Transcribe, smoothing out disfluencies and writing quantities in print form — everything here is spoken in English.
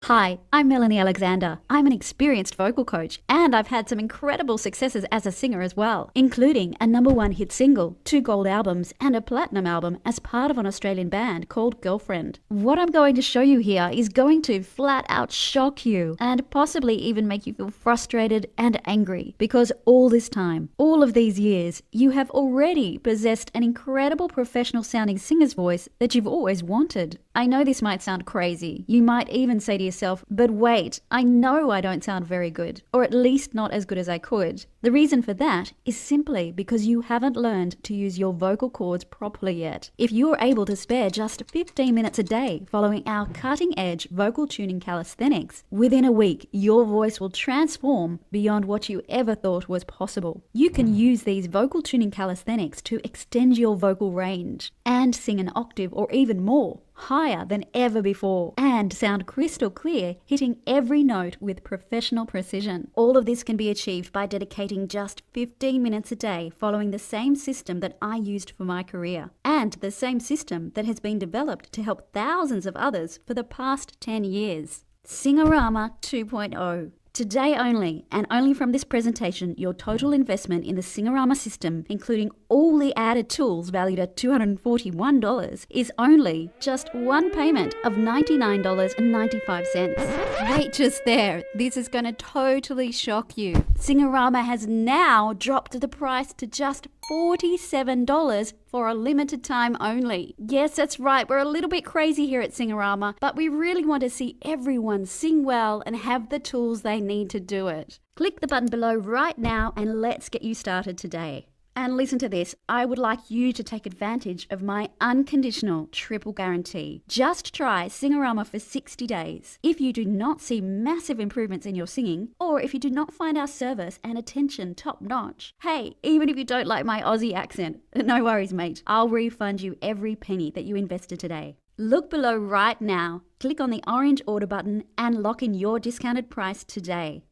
Hi, I'm Melanie Alexander. I'm an experienced vocal coach, and I've had some incredible successes as a singer as well, including a #1 hit single, 2 gold albums, and a platinum album as part of an Australian band called Girlfriend. What I'm going to show you here is going to flat out shock you and possibly even make you feel frustrated and angry, because all this time, all of these years, you have already possessed an incredible professional sounding singer's voice that you've always wanted. I know this might sound crazy. You might even say to yourself, but wait, I know I don't sound very good, or at least not as good as I could. The reason for that is simply because you haven't learned to use your vocal cords properly yet. If you're able to spare just 15 minutes a day following our cutting-edge vocal tuning calisthenics, within a week, your voice will transform beyond what you ever thought was possible. You can use these vocal tuning calisthenics to extend your vocal range and sing an octave or even more, higher than ever before, and sound crystal clear, hitting every note with professional precision. All of this can be achieved by dedicating just 15 minutes a day following the same system that I used for my career, and the same system that has been developed to help thousands of others for the past 10 years. Singorama 2.0. Today only, and only from this presentation, your total investment in the Singorama system, including all the added tools valued at $241, is only just one payment of $99.95. Wait just there, this is going to totally shock you. Singorama has now dropped the price to just $47 for a limited time only. Yes, that's right, we're a little bit crazy here at Singorama, but we really want to see everyone sing well and have the tools they need to do it. Click the button below right now and let's get you started today. And listen to this, I would like you to take advantage of my unconditional triple guarantee. Just try Singorama for 60 days. If you do not see massive improvements in your singing, or if you do not find our service and attention top notch, hey, even if you don't like my Aussie accent, no worries mate, I'll refund you every penny that you invested today. Look below right now, click on the orange order button and lock in your discounted price today.